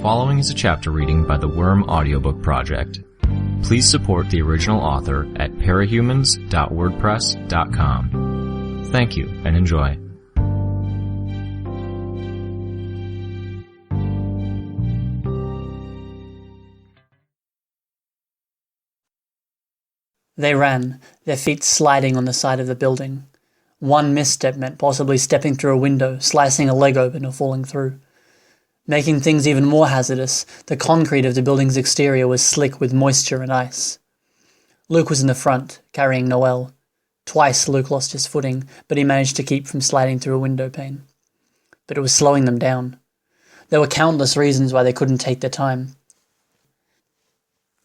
following is a chapter reading by the Worm Audiobook Project. Please support the original author at parahumans.wordpress.com. Thank you and enjoy. They ran, their feet sliding on the side of the building. One misstep meant possibly stepping through a window, slicing a leg open, or falling through. Making things even more hazardous, the concrete of the building's exterior was slick with moisture and ice. Luke was in the front, carrying Noelle. Twice Luke lost his footing, but he managed to keep from sliding through a window pane. But it was slowing them down. There were countless reasons why they couldn't take their time.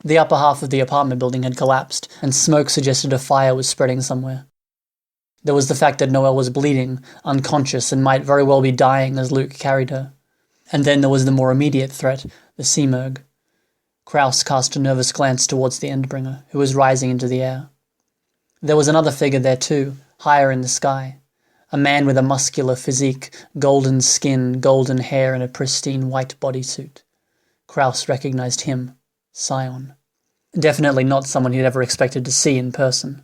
The upper half of the apartment building had collapsed, and smoke suggested a fire was spreading somewhere. There was the fact that Noelle was bleeding, unconscious, and might very well be dying as Luke carried her. And then there was the more immediate threat, the Seamerg. Kraus cast a nervous glance towards the Endbringer, who was rising into the air. There was another figure there too, higher in the sky. A man with a muscular physique, golden skin, golden hair, and a pristine white bodysuit. Kraus recognized him, Scion. Definitely not someone he'd ever expected to see in person.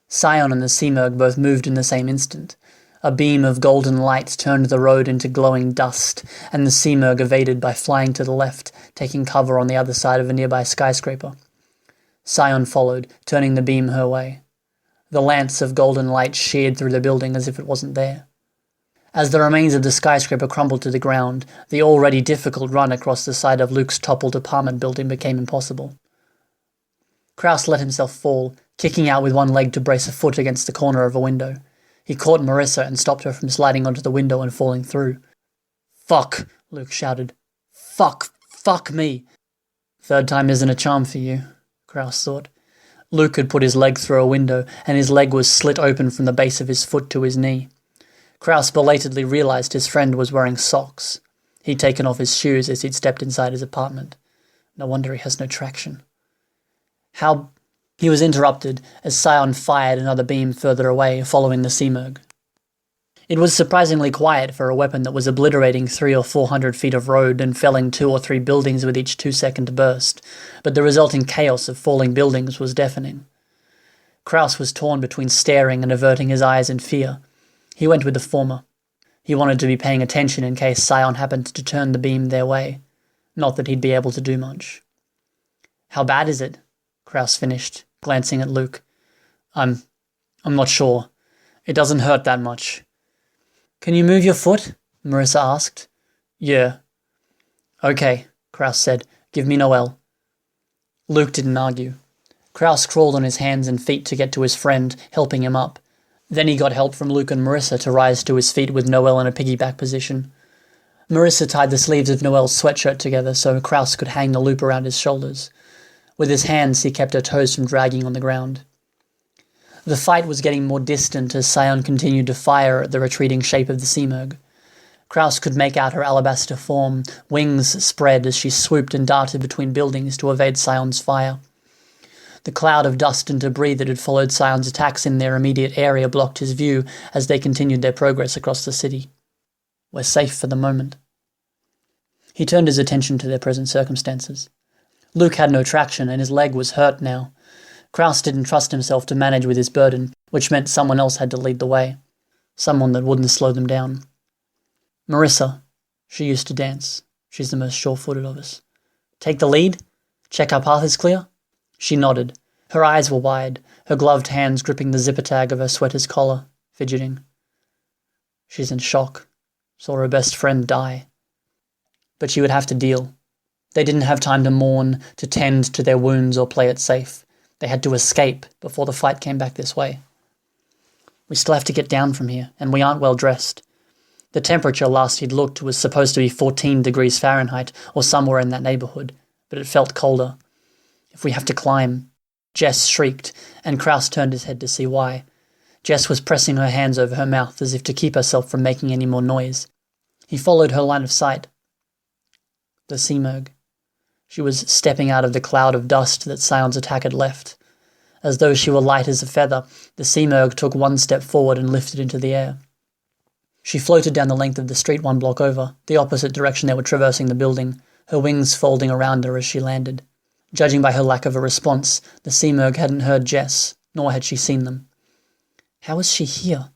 Scion and the Seamerg both moved in the same instant. A beam of golden light turned the road into glowing dust, and the Seamerg evaded by flying to the left, taking cover on the other side of a nearby skyscraper. Scion followed, turning the beam her way. The lance of golden light sheared through the building as if it wasn't there. As the remains of the skyscraper crumbled to the ground, the already difficult run across the side of Luke's toppled apartment building became impossible. Kraus let himself fall, kicking out with one leg to brace a foot against the corner of a window. He caught Marissa and stopped her from sliding onto the window and falling through. "Fuck!" Luke shouted. Fuck me!" "Third time isn't a charm for you," Kraus thought. Luke had put his leg through a window, and his leg was slit open from the base of his foot to his knee. Kraus belatedly realized his friend was wearing socks. He'd taken off his shoes as he'd stepped inside his apartment. No wonder he has no traction. He was interrupted as Scion fired another beam further away, following the Seamerg. It was surprisingly quiet for a weapon that was obliterating 300 or 400 feet of road and felling 2 or 3 buildings with each 2-second burst, but the resulting chaos of falling buildings was deafening. Kraus was torn between staring and averting his eyes in fear. He went with the former. He wanted to be paying attention in case Scion happened to turn the beam their way. Not that he'd be able to do much. "How bad is it?" Kraus finished, glancing at Luke. I'm not sure. It doesn't hurt that much." "Can you move your foot?" Marissa asked. "Yeah." "Okay," Kraus said. "Give me Noelle." Luke didn't argue. Kraus crawled on his hands and feet to get to his friend, helping him up. Then he got help from Luke and Marissa to rise to his feet with Noelle in a piggyback position. Marissa tied the sleeves of Noelle's sweatshirt together so Kraus could hang the loop around his shoulders. With his hands, he kept her toes from dragging on the ground. The fight was getting more distant as Scion continued to fire at the retreating shape of the Seamerg. Kraus could make out her alabaster form, wings spread as she swooped and darted between buildings to evade Scion's fire. The cloud of dust and debris that had followed Scion's attacks in their immediate area blocked his view as they continued their progress across the city. "We're safe for the moment." He turned his attention to their present circumstances. Luke had no traction, and his leg was hurt now. Kraus didn't trust himself to manage with his burden, which meant someone else had to lead the way. Someone that wouldn't slow them down. "Marissa. She used to dance. She's the most sure-footed of us. Take the lead? Check our path is clear?" She nodded. Her eyes were wide, her gloved hands gripping the zipper tag of her sweater's collar, fidgeting. She's in shock. Saw her best friend die. But she would have to deal. They didn't have time to mourn, to tend to their wounds or play it safe. They had to escape before the fight came back this way. "We still have to get down from here, and we aren't well dressed." The temperature last he'd looked was supposed to be 14 degrees Fahrenheit, or somewhere in that neighborhood, but it felt colder. "If we have to climb..." Jess shrieked, and Kraus turned his head to see why. Jess was pressing her hands over her mouth as if to keep herself from making any more noise. He followed her line of sight. The Seamerg. She was stepping out of the cloud of dust that Scion's attack had left. As though she were light as a feather, the Seamerg took one step forward and lifted into the air. She floated down the length of the street one block over, the opposite direction they were traversing the building, her wings folding around her as she landed. Judging by her lack of a response, the Seamerg hadn't heard Jess, nor had she seen them. How was she here?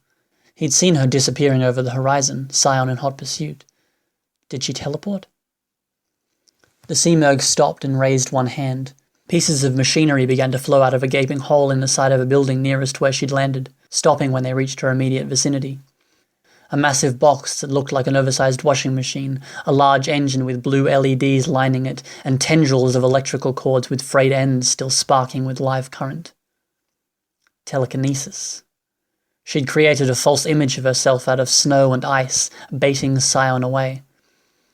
He'd seen her disappearing over the horizon, Scion in hot pursuit. Did she teleport? The Seamerg stopped and raised one hand. Pieces of machinery began to flow out of a gaping hole in the side of a building nearest where she'd landed, stopping when they reached her immediate vicinity. A massive box that looked like an oversized washing machine, a large engine with blue LEDs lining it, and tendrils of electrical cords with frayed ends still sparking with live current. Telekinesis. She'd created a false image of herself out of snow and ice, baiting Scion away.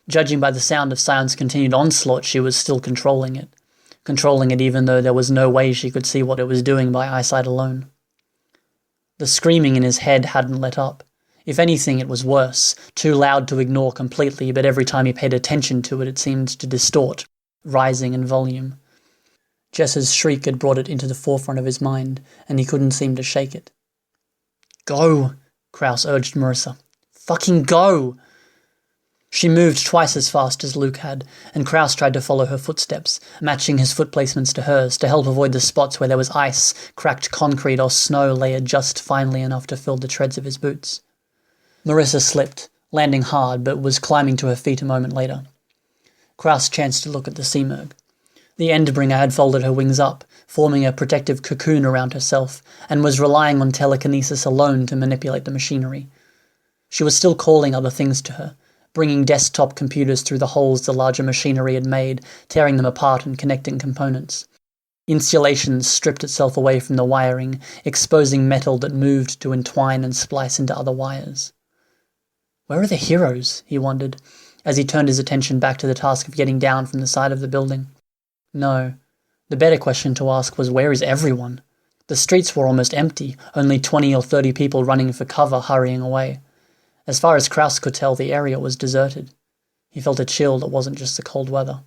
Judging by the sound of Scion's continued onslaught, she was still controlling it even though there was no way she could see what it was doing by eyesight alone. The screaming in his head hadn't let up. If anything, it was worse, too loud to ignore completely, but every time he paid attention to it, it seemed to distort, rising in volume. Jess's shriek had brought it into the forefront of his mind, and he couldn't seem to shake it. Go, Kraus urged Marissa. Fucking go! She moved twice as fast as Luke had, and Kraus tried to follow her footsteps, matching his foot placements to hers to help avoid the spots where there was ice, cracked concrete, or snow layered just finely enough to fill the treads of his boots. Marissa slipped, landing hard, but was climbing to her feet a moment later. Kraus chanced to look at the Seamerg. The Endbringer had folded her wings up, forming a protective cocoon around herself, and was relying on telekinesis alone to manipulate the machinery. She was still calling other things to her, bringing desktop computers through the holes the larger machinery had made, tearing them apart and connecting components. Insulation stripped itself away from the wiring, exposing metal that moved to entwine and splice into other wires. Where are the heroes? He wondered, as he turned his attention back to the task of getting down from the side of the building. No. The better question to ask was, where is everyone? The streets were almost empty, only 20 or 30 people running for cover, hurrying away. As far as Kraus could tell, the area was deserted. He felt a chill that wasn't just the cold weather.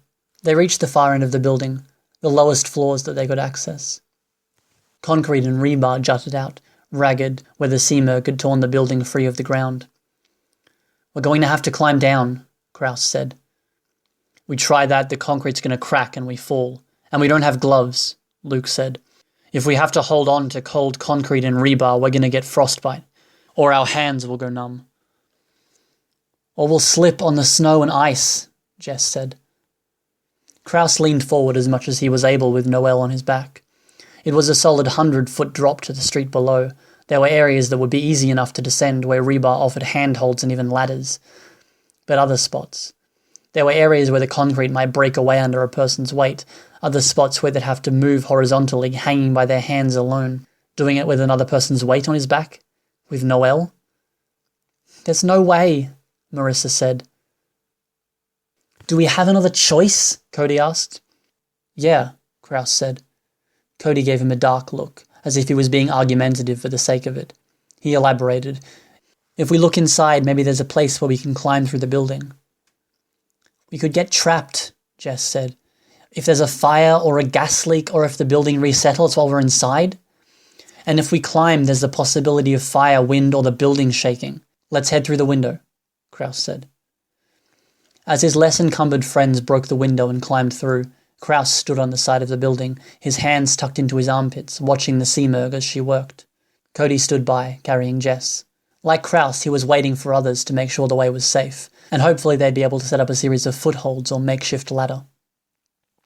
They reached the far end of the building, the lowest floors that they could access. Concrete and rebar jutted out, ragged, where the Seamerg had torn the building free of the ground. We're going to have to climb down, Kraus said. We try that, the concrete's going to crack and we fall. And we don't have gloves, Luke said. If we have to hold on to cold concrete and rebar, we're going to get frostbite. Or our hands will go numb. Or we'll slip on the snow and ice, Jess said. Kraus leaned forward as much as he was able with Noelle on his back. It was a solid 100-foot drop to the street below. There were areas that would be easy enough to descend where rebar offered handholds and even ladders. But other spots. There were areas where the concrete might break away under a person's weight, other spots where they'd have to move horizontally, hanging by their hands alone, doing it with another person's weight on his back? With Noelle? There's no way, Marissa said. Do we have another choice? Cody asked. Yeah, Kraus said. Cody gave him a dark look, as if he was being argumentative for the sake of it. He elaborated. If we look inside, maybe there's a place where we can climb through the building. We could get trapped, Jess said. If there's a fire or a gas leak, or if the building resettles while we're inside. And if we climb, there's the possibility of fire, wind, or the building shaking. Let's head through the window, Kraus said. As his less encumbered friends broke the window and climbed through, Kraus stood on the side of the building, his hands tucked into his armpits, watching the Seamerg as she worked. Cody stood by, carrying Jess. Like Kraus, he was waiting for others to make sure the way was safe, and hopefully they'd be able to set up a series of footholds or makeshift ladder.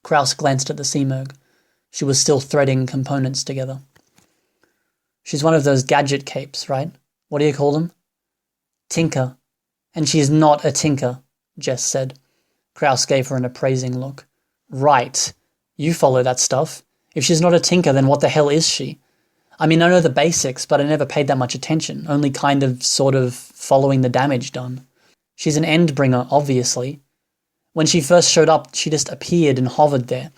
Kraus glanced at the Seamerg. She was still threading components together. She's one of those gadget capes, right? What do you call them? Tinker. And she's not a tinker, Jess said. Kraus gave her an appraising look. Right. You follow that stuff. If she's not a tinker, then what the hell is she? I mean, I know the basics, but I never paid that much attention, only kind of, sort of, following the damage done. She's an Endbringer, obviously. When she first showed up, she just appeared and hovered there.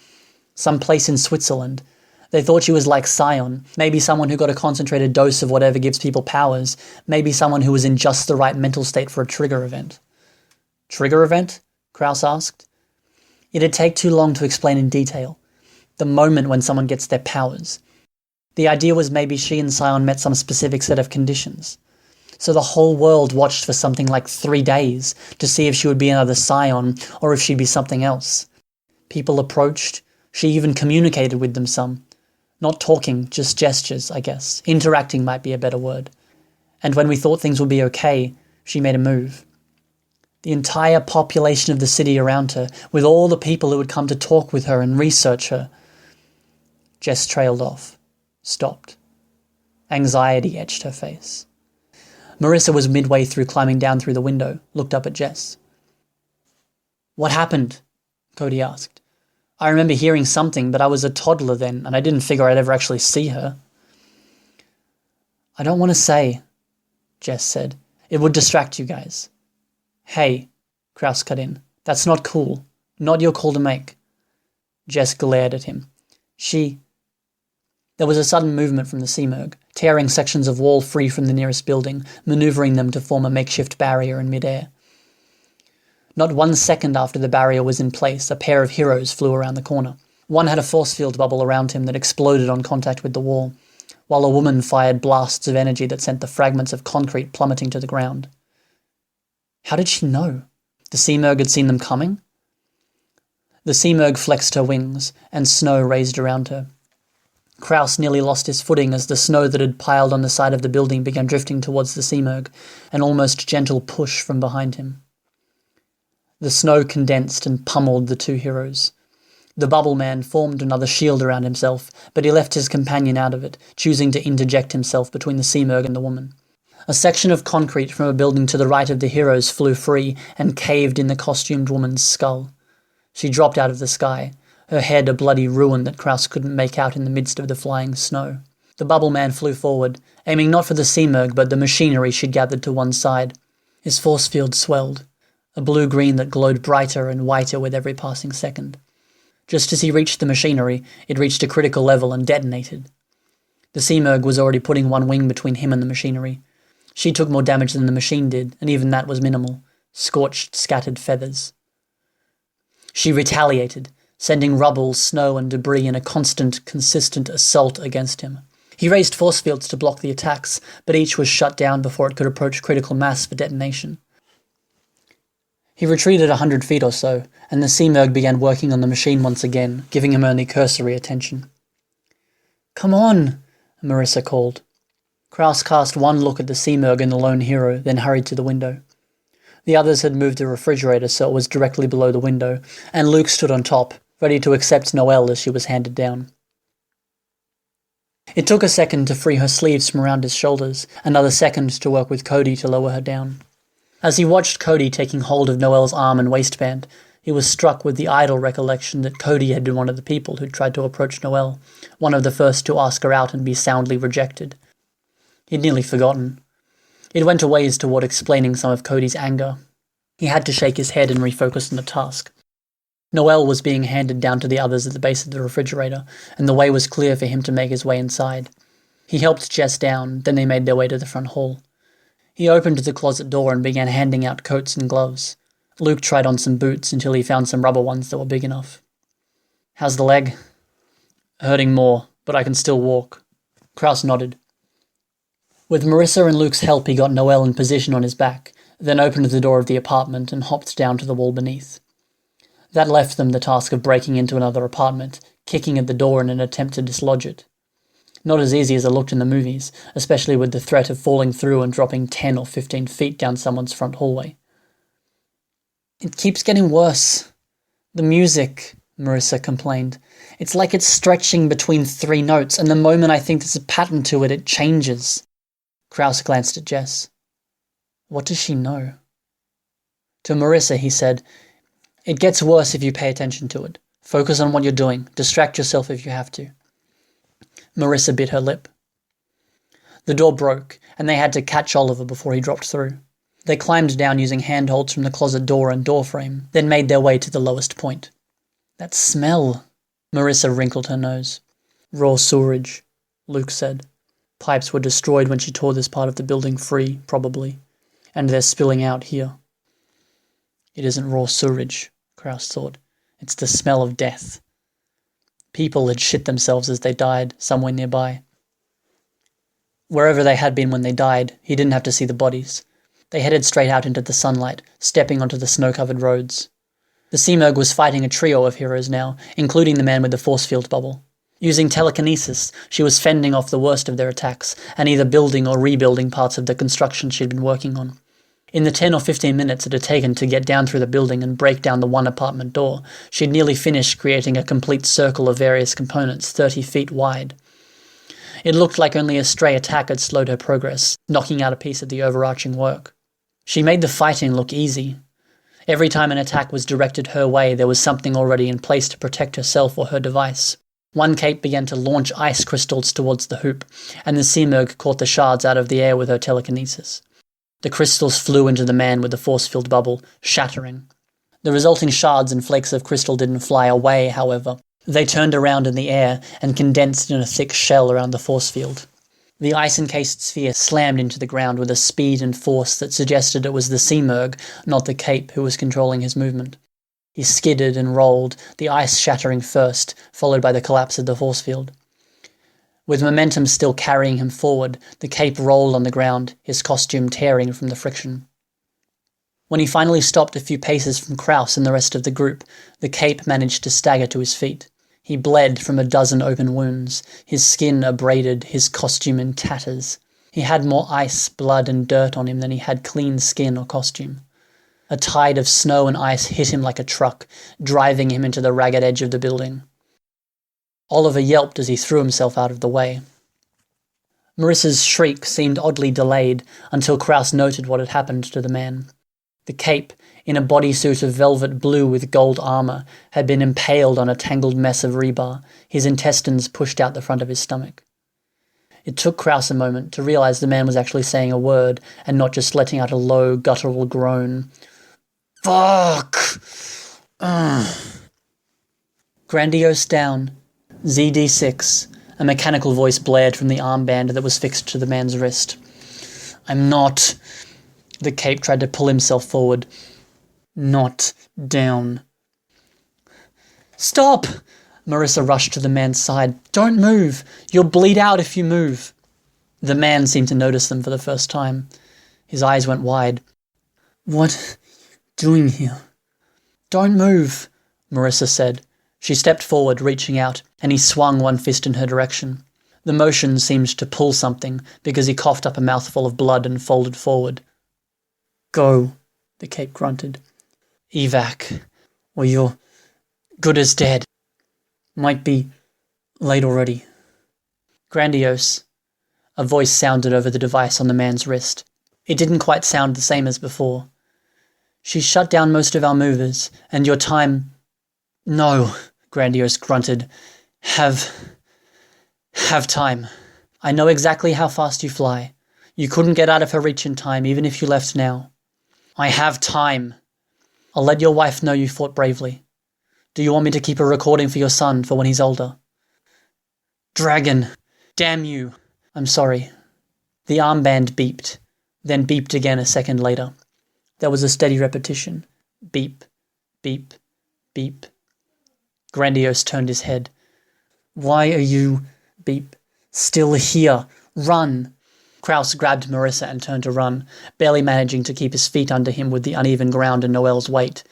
Some place in Switzerland. They thought she was like Scion, maybe someone who got a concentrated dose of whatever gives people powers, maybe someone who was in just the right mental state for a trigger event. Trigger event? Kraus asked. It'd take too long to explain in detail. The moment when someone gets their powers. The idea was maybe she and Scion met some specific set of conditions. So the whole world watched for something like 3 days to see if she would be another scion or if she'd be something else. People approached. She even communicated with them some. Not talking, just gestures, I guess. Interacting might be a better word. And when we thought things would be okay, she made a move. The entire population of the city around her, with all the people who would come to talk with her and research her. Jess trailed off, stopped. Anxiety etched her face. Marissa was midway through climbing down through the window, looked up at Jess. "What happened?" Cody asked. "I remember hearing something, but I was a toddler then, and I didn't figure I'd ever actually see her." "I don't want to say," Jess said. "It would distract you guys." "Hey," Kraus cut in. "That's not cool. Not your call to make." Jess glared at him. There was a sudden movement from the Seamerg, tearing sections of wall free from the nearest building, maneuvering them to form a makeshift barrier in midair. Not 1 second after the barrier was in place, a pair of heroes flew around the corner. One had a force field bubble around him that exploded on contact with the wall, while a woman fired blasts of energy that sent the fragments of concrete plummeting to the ground. How did she know? The Seamerg had seen them coming? The Seamerg flexed her wings, and snow raised around her. Kraus nearly lost his footing as the snow that had piled on the side of the building began drifting towards the Seamerg, an almost gentle push from behind him. The snow condensed and pummeled the two heroes. The bubble man formed another shield around himself, but he left his companion out of it, choosing to interject himself between the Seamerg and the woman. A section of concrete from a building to the right of the heroes flew free and caved in the costumed woman's skull. She dropped out of the sky, her head a bloody ruin that Kraus couldn't make out in the midst of the flying snow. The bubble man flew forward, aiming not for the Seamerg but the machinery she'd gathered to one side. His force field swelled, a blue-green that glowed brighter and whiter with every passing second. Just as he reached the machinery, it reached a critical level and detonated. The Seamerg was already putting one wing between him and the machinery. She took more damage than the machine did, and even that was minimal. Scorched, scattered feathers. She retaliated, sending rubble, snow, and debris in a constant, consistent assault against him. He raised force fields to block the attacks, but each was shut down before it could approach critical mass for detonation. He retreated 100 feet or so, and the Seamerg began working on the machine once again, giving him only cursory attention. "Come on," Marissa called. Kraus cast one look at the Seamerg and the lone hero, then hurried to the window. The others had moved the refrigerator so it was directly below the window, and Luke stood on top, ready to accept Noelle as she was handed down. It took a second to free her sleeves from around his shoulders, another second to work with Cody to lower her down. As he watched Cody taking hold of Noelle's arm and waistband, he was struck with the idle recollection that Cody had been one of the people who'd tried to approach Noelle, one of the first to ask her out and be soundly rejected. He'd nearly forgotten. It went a ways toward explaining some of Cody's anger. He had to shake his head and refocus on the task. Noelle was being handed down to the others at the base of the refrigerator, and the way was clear for him to make his way inside. He helped Jess down, then they made their way to the front hall. He opened the closet door and began handing out coats and gloves. Luke tried on some boots until he found some rubber ones that were big enough. "How's the leg?" "Hurting more, but I can still walk." Kraus nodded. With Marissa and Luke's help, he got Noelle in position on his back, then opened the door of the apartment and hopped down to the wall beneath. That left them the task of breaking into another apartment, kicking at the door in an attempt to dislodge it. Not as easy as it looked in the movies, especially with the threat of falling through and dropping 10 or 15 feet down someone's front hallway. "It keeps getting worse. The music," Marissa complained. "It's like it's stretching between 3 notes, and the moment I think there's a pattern to it, it changes." Kraus glanced at Jess. What does she know? To Marissa, he said, "It gets worse if you pay attention to it. Focus on what you're doing. Distract yourself if you have to." Marissa bit her lip. The door broke, and they had to catch Oliver before he dropped through. They climbed down using handholds from the closet door and door frame, then made their way to the lowest point. "That smell," Marissa wrinkled her nose. "Raw sewerage," Luke said. "Pipes were destroyed when she tore this part of the building free, probably. And they're spilling out here." "It isn't raw sewerage," Kraus thought. "It's the smell of death." People had shit themselves as they died, somewhere nearby. Wherever they had been when they died, he didn't have to see the bodies. They headed straight out into the sunlight, stepping onto the snow-covered roads. The Seamerg was fighting a trio of heroes now, including the man with the force field bubble. Using telekinesis, she was fending off the worst of their attacks, and either building or rebuilding parts of the construction she'd been working on. In the 10 or 15 minutes it had taken to get down through the building and break down the one apartment door, she'd nearly finished creating a complete circle of various components 30 feet wide. It looked like only a stray attack had slowed her progress, knocking out a piece of the overarching work. She made the fighting look easy. Every time an attack was directed her way, there was something already in place to protect herself or her device. One cape began to launch ice crystals towards the hoop, and the Seamerg caught the shards out of the air with her telekinesis. The crystals flew into the man with the force-filled bubble, shattering. The resulting shards and flakes of crystal didn't fly away, however. They turned around in the air and condensed in a thick shell around the force field. The ice-encased sphere slammed into the ground with a speed and force that suggested it was the Seamerg, not the cape, who was controlling his movement. He skidded and rolled, the ice shattering first, followed by the collapse of the force field. With momentum still carrying him forward, the cape rolled on the ground, his costume tearing from the friction. When he finally stopped a few paces from Kraus and the rest of the group, the cape managed to stagger to his feet. He bled from a dozen open wounds, his skin abraded, his costume in tatters. He had more ice, blood, and dirt on him than he had clean skin or costume. A tide of snow and ice hit him like a truck, driving him into the ragged edge of the building. Oliver yelped as he threw himself out of the way. Marissa's shriek seemed oddly delayed until Kraus noted what had happened to the man. The cape, in a bodysuit of velvet blue with gold armor, had been impaled on a tangled mess of rebar, his intestines pushed out the front of his stomach. It took Kraus a moment to realize the man was actually saying a word and not just letting out a low, guttural groan. Fuck! Grandiose down. ZD6, a mechanical voice blared from the armband that was fixed to the man's wrist. I'm not... The cape tried to pull himself forward. Not down. Stop! Marissa rushed to the man's side. Don't move! You'll bleed out if you move. The man seemed to notice them for the first time. His eyes went wide. What doing here? Don't move, Marissa said. She stepped forward, reaching out, and he swung one fist in her direction. The motion seemed to pull something, because he coughed up a mouthful of blood and folded forward. Go, the cape grunted. Evac, or you're good as dead. Might be late already. Grandiose. A voice sounded over the device on the man's wrist. It didn't quite sound the same as before. She shut down most of our movers, and your time... No, Grandiose grunted. Have time. I know exactly how fast you fly. You couldn't get out of her reach in time, even if you left now. I have time. I'll let your wife know you fought bravely. Do you want me to keep a recording for your son for when he's older? Dragon! Damn you! I'm sorry. The armband beeped, then beeped again a second later. There was a steady repetition. Beep, beep, beep. Grandiose turned his head. Why are you, beep, still here? Run! Kraus grabbed Marissa and turned to run, barely managing to keep his feet under him with the uneven ground and Noelle's weight.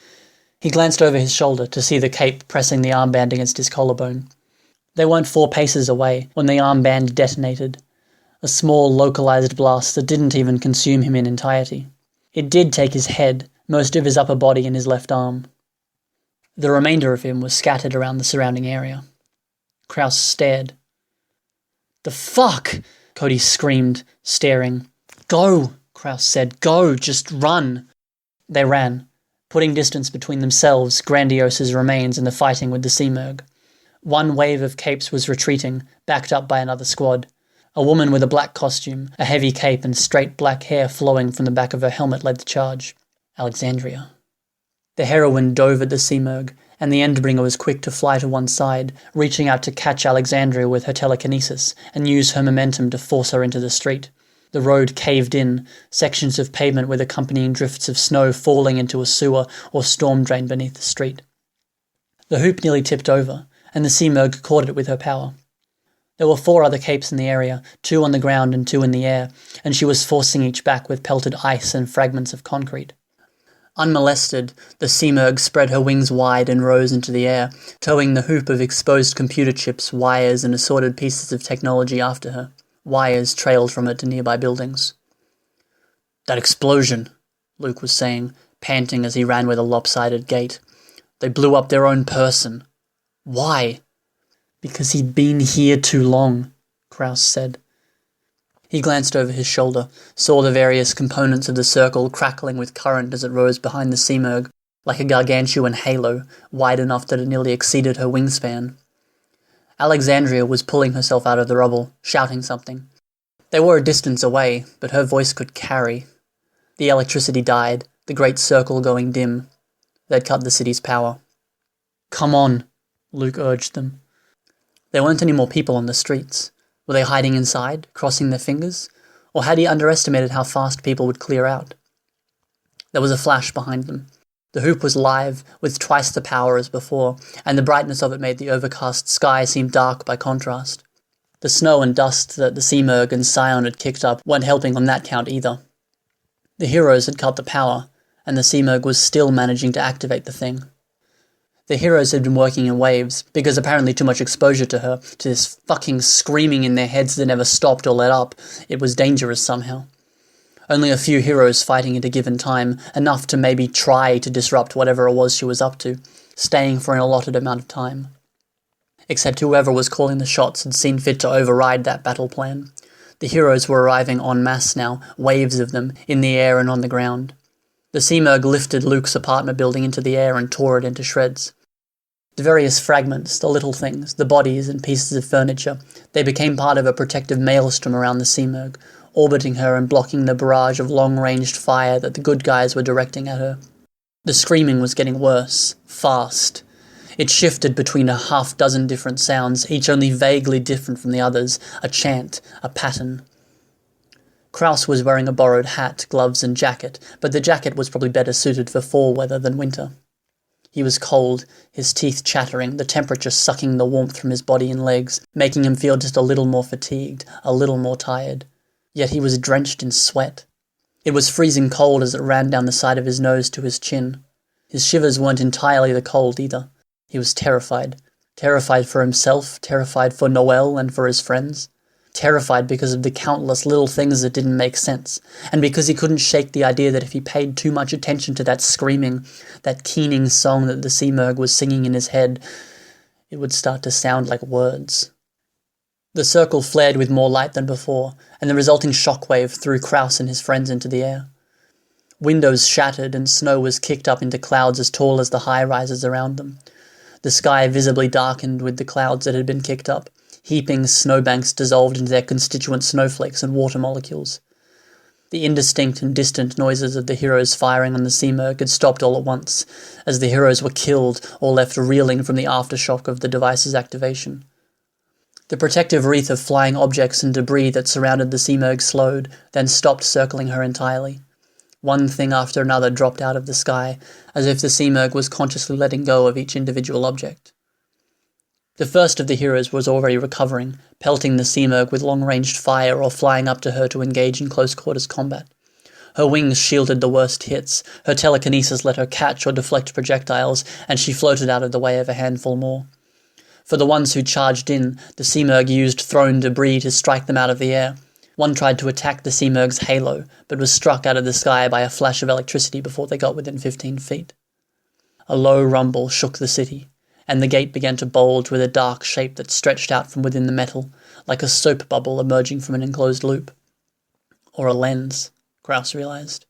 He glanced over his shoulder to see the cape pressing the armband against his collarbone. They weren't 4 paces away when the armband detonated. A small, localized blast that didn't even consume him in entirety. It did take his head, most of his upper body and his left arm. The remainder of him was scattered around the surrounding area. Kraus stared. The fuck? Cody screamed, staring. Go, Kraus said. Go, just run. They ran, putting distance between themselves, Grandiose's remains, and the fighting with the Seamerg. One wave of capes was retreating, backed up by another squad. A woman with a black costume, a heavy cape, and straight black hair flowing from the back of her helmet led the charge. Alexandria. The heroine dove at the Seamerg, and the Endbringer was quick to fly to one side, reaching out to catch Alexandria with her telekinesis and use her momentum to force her into the street. The road caved in, sections of pavement with accompanying drifts of snow falling into a sewer or storm drain beneath the street. The hoop nearly tipped over, and the Seamerg caught it with her power. There were 4 other capes in the area, 2 on the ground and 2 in the air, and she was forcing each back with pelted ice and fragments of concrete. Unmolested, the Seamerg spread her wings wide and rose into the air, towing the hoop of exposed computer chips, wires, and assorted pieces of technology after her. Wires trailed from it to nearby buildings. "That explosion," Luke was saying, panting as he ran with a lopsided gait. "They blew up their own person. Why?" "Because he'd been here too long," Kraus said. He glanced over his shoulder, saw the various components of the circle crackling with current as it rose behind the Seamerg, like a gargantuan halo, wide enough that it nearly exceeded her wingspan. Alexandria was pulling herself out of the rubble, shouting something. They were a distance away, but her voice could carry. The electricity died, the great circle going dim. They'd cut the city's power. "Come on," Luke urged them. There weren't any more people on the streets. Were they hiding inside, crossing their fingers? Or had he underestimated how fast people would clear out? There was a flash behind them. The hoop was live, with twice the power as before, and the brightness of it made the overcast sky seem dark by contrast. The snow and dust that the Seamerg and Scion had kicked up weren't helping on that count either. The heroes had cut the power, and the Seamerg was still managing to activate the thing. The heroes had been working in waves, because apparently too much exposure to her, to this fucking screaming in their heads that never stopped or let up, it was dangerous somehow. Only a few heroes fighting at a given time, enough to maybe try to disrupt whatever it was she was up to, staying for an allotted amount of time. Except whoever was calling the shots had seen fit to override that battle plan. The heroes were arriving en masse now, waves of them, in the air and on the ground. The Seamerg lifted Luke's apartment building into the air and tore it into shreds. The various fragments, the little things, the bodies and pieces of furniture, they became part of a protective maelstrom around the Seamerg, orbiting her and blocking the barrage of long-ranged fire that the good guys were directing at her. The screaming was getting worse, fast. It shifted between a half-dozen different sounds, each only vaguely different from the others, a chant, a pattern. Kraus was wearing a borrowed hat, gloves and jacket, but the jacket was probably better suited for fall weather than winter. He was cold, his teeth chattering, the temperature sucking the warmth from his body and legs, making him feel just a little more fatigued, a little more tired. Yet he was drenched in sweat. It was freezing cold as it ran down the side of his nose to his chin. His shivers weren't entirely the cold either. He was terrified. Terrified for himself, terrified for Noel and for his friends. Terrified because of the countless little things that didn't make sense, and because he couldn't shake the idea that if he paid too much attention to that screaming, that keening song that the Seamerg was singing in his head, it would start to sound like words. The circle flared with more light than before, and the resulting shockwave threw Kraus and his friends into the air. Windows shattered and snow was kicked up into clouds as tall as the high-rises around them. The sky visibly darkened with the clouds that had been kicked up. Heaping snowbanks dissolved into their constituent snowflakes and water molecules. The indistinct and distant noises of the heroes firing on the Seamerg had stopped all at once, as the heroes were killed or left reeling from the aftershock of the device's activation. The protective wreath of flying objects and debris that surrounded the Seamerg slowed, then stopped circling her entirely. One thing after another dropped out of the sky, as if the Seamerg was consciously letting go of each individual object. The first of the heroes was already recovering, pelting the Seamerg with long-ranged fire or flying up to her to engage in close-quarters combat. Her wings shielded the worst hits, her telekinesis let her catch or deflect projectiles, and she floated out of the way of a handful more. For the ones who charged in, the Seamerg used thrown debris to strike them out of the air. One tried to attack the Seamerg's halo, but was struck out of the sky by a flash of electricity before they got within 15 feet. A low rumble shook the city, and the gate began to bulge with a dark shape that stretched out from within the metal, like a soap bubble emerging from an enclosed loop. Or a lens, Kraus realized.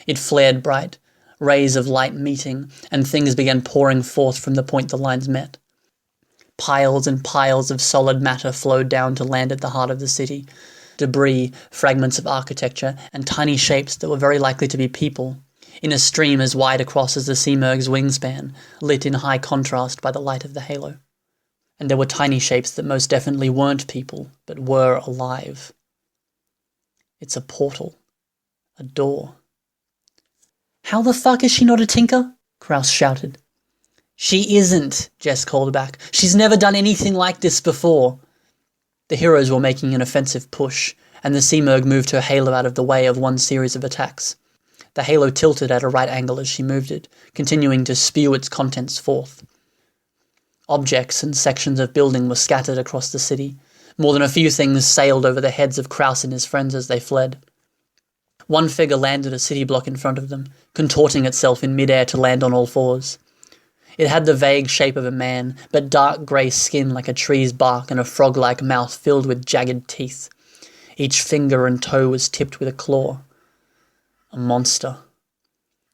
It flared bright, rays of light meeting, and things began pouring forth from the point the lines met. Piles and piles of solid matter flowed down to land at the heart of the city. Debris, fragments of architecture, and tiny shapes that were very likely to be people, in a stream as wide across as the Seamerg's wingspan, lit in high contrast by the light of the halo. And there were tiny shapes that most definitely weren't people, but were alive. It's a portal. A door. "How the fuck is she not a tinker?" Kraus shouted. "She isn't," Jess called back. "She's never done anything like this before." The heroes were making an offensive push, and the Seamerg moved her halo out of the way of one series of attacks. The halo tilted at a right angle as she moved it, continuing to spew its contents forth. Objects and sections of building were scattered across the city. More than a few things sailed over the heads of Kraus and his friends as they fled. One figure landed a city block in front of them, contorting itself in midair to land on all fours. It had the vague shape of a man, but dark grey skin like a tree's bark and a frog-like mouth filled with jagged teeth. Each finger and toe was tipped with a claw. A monster.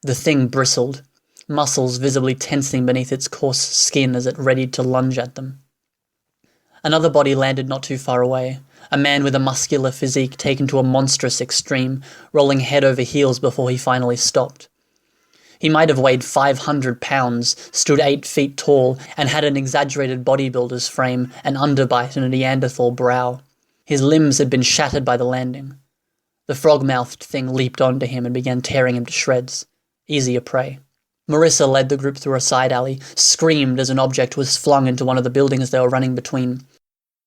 The thing bristled, muscles visibly tensing beneath its coarse skin as it readied to lunge at them. Another body landed not too far away, a man with a muscular physique taken to a monstrous extreme, rolling head over heels before he finally stopped. He might have weighed 500 pounds, stood 8 feet tall, and had an exaggerated bodybuilder's frame, an underbite, and a Neanderthal brow. His limbs had been shattered by the landing. The frog-mouthed thing leaped onto him and began tearing him to shreds. Easier prey. Marissa led the group through a side alley, screamed as an object was flung into one of the buildings they were running between.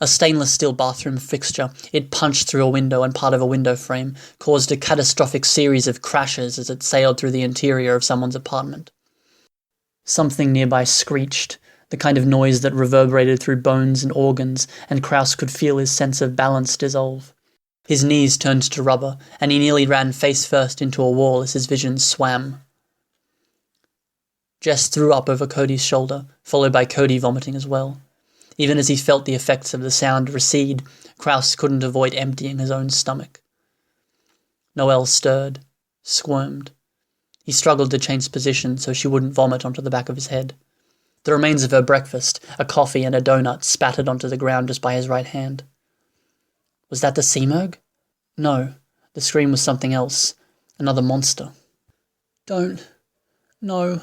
A stainless steel bathroom fixture, it punched through a window and part of a window frame, caused a catastrophic series of crashes as it sailed through the interior of someone's apartment. Something nearby screeched, the kind of noise that reverberated through bones and organs, and Kraus could feel his sense of balance dissolve. His knees turned to rubber, and he nearly ran face first into a wall as his vision swam. Jess threw up over Cody's shoulder, followed by Cody vomiting as well. Even as he felt the effects of the sound recede, Kraus couldn't avoid emptying his own stomach. Noelle stirred, squirmed. He struggled to change position so she wouldn't vomit onto the back of his head. The remains of her breakfast, a coffee and a donut, spattered onto the ground just by his right hand. Was that the Seamerg? No, the scream was something else. Another monster. Don't. No.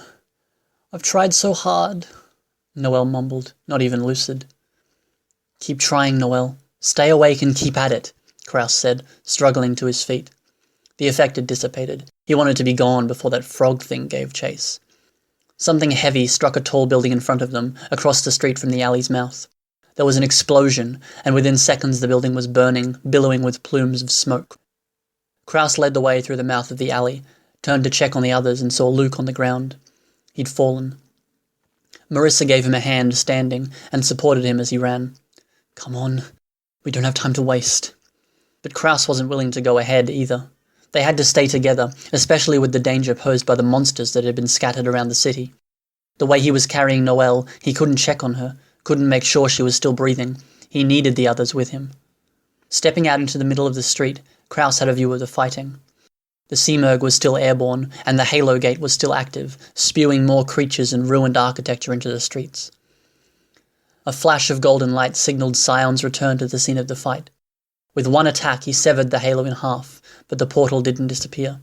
I've tried so hard, Noelle mumbled, not even lucid. Keep trying, Noelle. Stay awake and keep at it, Kraus said, struggling to his feet. The effect had dissipated. He wanted to be gone before that frog thing gave chase. Something heavy struck a tall building in front of them, across the street from the alley's mouth. There was an explosion, and within seconds the building was burning, billowing with plumes of smoke. Kraus led the way through the mouth of the alley, turned to check on the others and saw Luke on the ground. He'd fallen. Marissa gave him a hand standing and supported him as he ran. Come on, we don't have time to waste. But Kraus wasn't willing to go ahead either. They had to stay together, especially with the danger posed by the monsters that had been scattered around the city. The way he was carrying Noelle, he couldn't check on her, couldn't make sure she was still breathing. He needed the others with him. Stepping out into the middle of the street, Kraus had a view of the fighting. The Seamerg was still airborne, and the Halo Gate was still active, spewing more creatures and ruined architecture into the streets. A flash of golden light signaled Scion's return to the scene of the fight. With one attack, he severed the halo in half, but the portal didn't disappear.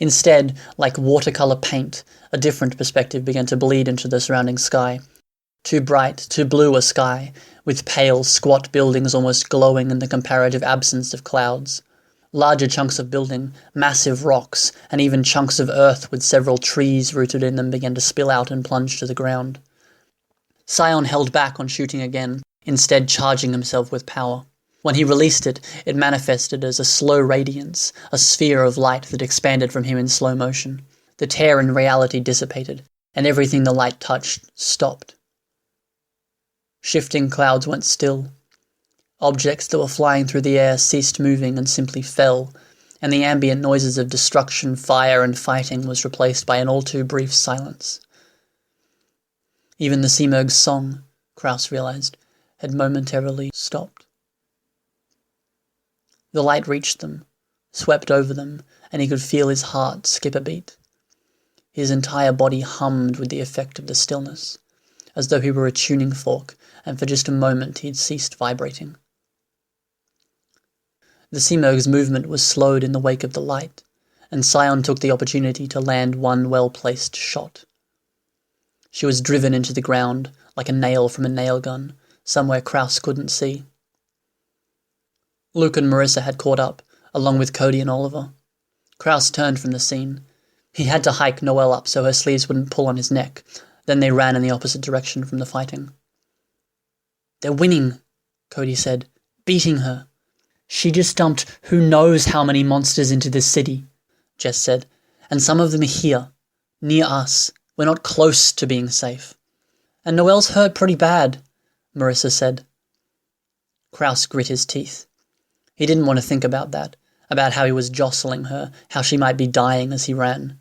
Instead, like watercolor paint, a different perspective began to bleed into the surrounding sky. Too bright, too blue a sky, with pale, squat buildings almost glowing in the comparative absence of clouds. Larger chunks of building, massive rocks, and even chunks of earth with several trees rooted in them began to spill out and plunge to the ground. Scion held back on shooting again, instead charging himself with power. When he released it, it manifested as a slow radiance, a sphere of light that expanded from him in slow motion. The tear in reality dissipated, and everything the light touched stopped. Shifting clouds went still. Objects that were flying through the air ceased moving and simply fell, and the ambient noises of destruction, fire, and fighting was replaced by an all-too-brief silence. Even the Seamerg's song, Kraus realized, had momentarily stopped. The light reached them, swept over them, and he could feel his heart skip a beat. His entire body hummed with the effect of the stillness, as though he were a tuning fork, and for just a moment he had ceased vibrating. The Seamerg's movement was slowed in the wake of the light, and Scion took the opportunity to land one well-placed shot. She was driven into the ground, like a nail from a nail gun, somewhere Kraus couldn't see. Luke and Marissa had caught up, along with Cody and Oliver. Kraus turned from the scene. He had to hike Noelle up so her sleeves wouldn't pull on his neck. Then they ran in the opposite direction from the fighting. "They're winning," Cody said. beating her. She just dumped who knows how many monsters into this city, Jess said, and some of them are here, near us. We're not close to being safe. And Noelle's hurt pretty bad, Marissa said. Kraus grit his teeth. He didn't want to think about that, about how he was jostling her, how she might be dying as he ran.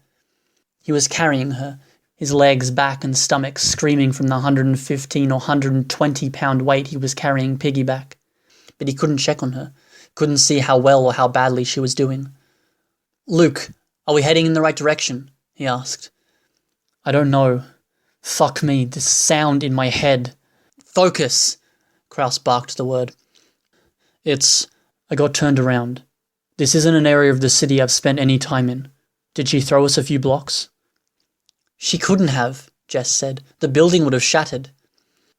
He was carrying her, his legs, back and stomach screaming from the 115 or 120-pound weight he was carrying piggyback. But he couldn't check on her, couldn't see how well or how badly she was doing. "Luke, are we heading in the right direction?" he asked. "I don't know. Fuck me, this sound in my head." "Focus!" Kraus barked the word. I got turned around. This isn't an area of the city I've spent any time in. Did she throw us a few blocks?" "She couldn't have," Jess said. "The building would have shattered."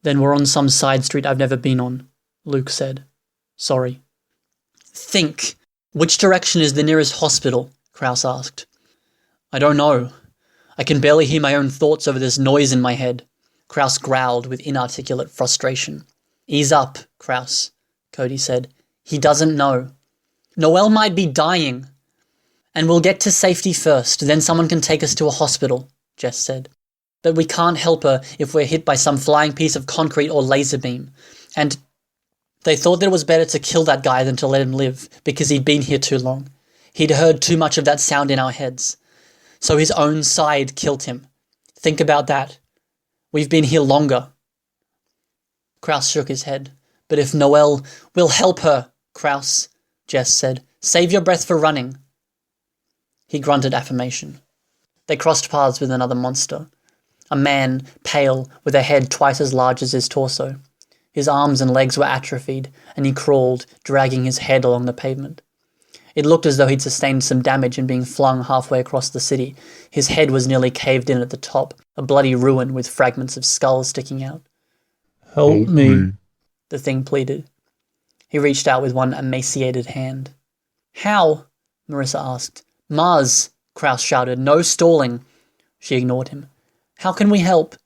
"Then we're on some side street I've never been on," Luke said. "Sorry." "Think. Which direction is the nearest hospital?" Kraus asked. "I don't know. I can barely hear my own thoughts over this noise in my head." Kraus growled with inarticulate frustration. "Ease up, Kraus," Cody said. "He doesn't know. Noelle might be dying." "And we'll get to safety first, then someone can take us to a hospital," Jess said. "But we can't help her if we're hit by some flying piece of concrete or laser beam. And they thought that it was better to kill that guy than to let him live, because he'd been here too long. He'd heard too much of that sound in our heads. So his own side killed him. Think about that. We've been here longer." Kraus shook his head. "But if Noelle... We'll help her, Kraus," Jess said. "Save your breath for running." He grunted affirmation. They crossed paths with another monster. A man, pale, with a head twice as large as his torso. His arms and legs were atrophied, and he crawled, dragging his head along the pavement. It looked as though he'd sustained some damage in being flung halfway across the city. His head was nearly caved in at the top, a bloody ruin with fragments of skull sticking out. Help me, the thing pleaded. He reached out with one emaciated hand. "How?" Marissa asked. "Mars," Kraus shouted. "No stalling." She ignored him. "How can we help?"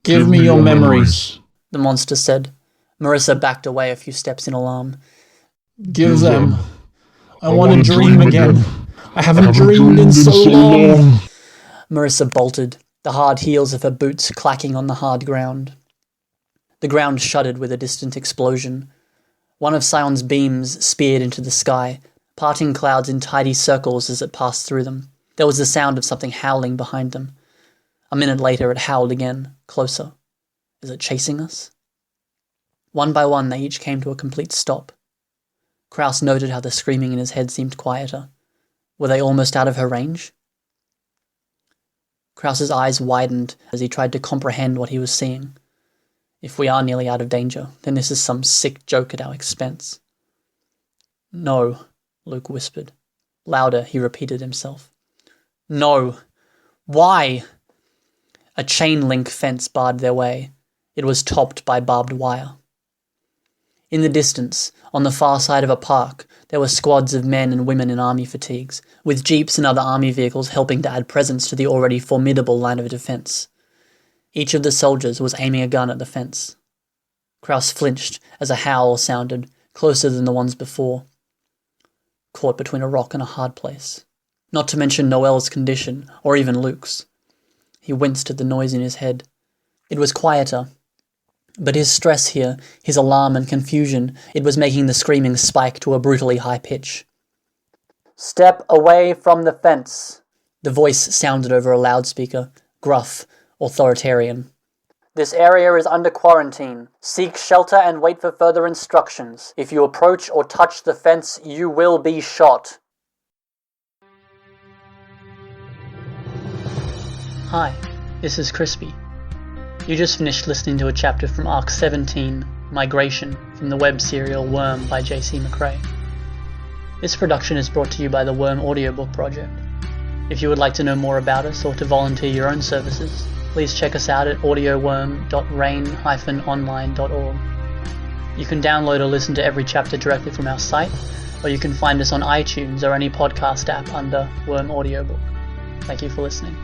Give me your memories, the monster said. Marissa backed away a few steps in alarm. Give them. I want to dream again. I haven't dreamed in so long. Marissa bolted, the hard heels of her boots clacking on the hard ground. The ground shuddered with a distant explosion. One of Sion's beams speared into the sky, parting clouds in tidy circles as it passed through them. There was the sound of something howling behind them. A minute later it howled again, closer. Is it chasing us? One by one they each came to a complete stop. Kraus noted how the screaming in his head seemed quieter. Were they almost out of her range? Kraus's eyes widened as he tried to comprehend what he was seeing. If we are nearly out of danger, then this is some sick joke at our expense. "No," Luke whispered. Louder, he repeated himself. "No. Why?" A chain-link fence barred their way. It was topped by barbed wire. In the distance, on the far side of a park, there were squads of men and women in army fatigues, with jeeps and other army vehicles helping to add presence to the already formidable line of defense. Each of the soldiers was aiming a gun at the fence. Kraus flinched as a howl sounded, closer than the ones before. Caught between a rock and a hard place. Not to mention Noelle's condition, or even Luke's. He winced at the noise in his head. It was quieter. But his stress here, his alarm and confusion, it was making the screaming spike to a brutally high pitch. "Step away from the fence," the voice sounded over a loudspeaker, gruff, authoritarian. "This area is under quarantine. Seek shelter and wait for further instructions. If you approach or touch the fence, you will be shot." Hi, this is Crispy. You just finished listening to a chapter from Arc 17, Migration, from the web serial Worm by J.C. McCrae. This production is brought to you by the Worm Audiobook Project. If you would like to know more about us or to volunteer your own services, please check us out at audioworm.rain-online.org. You can download or listen to every chapter directly from our site, or you can find us on iTunes or any podcast app under Worm Audiobook. Thank you for listening.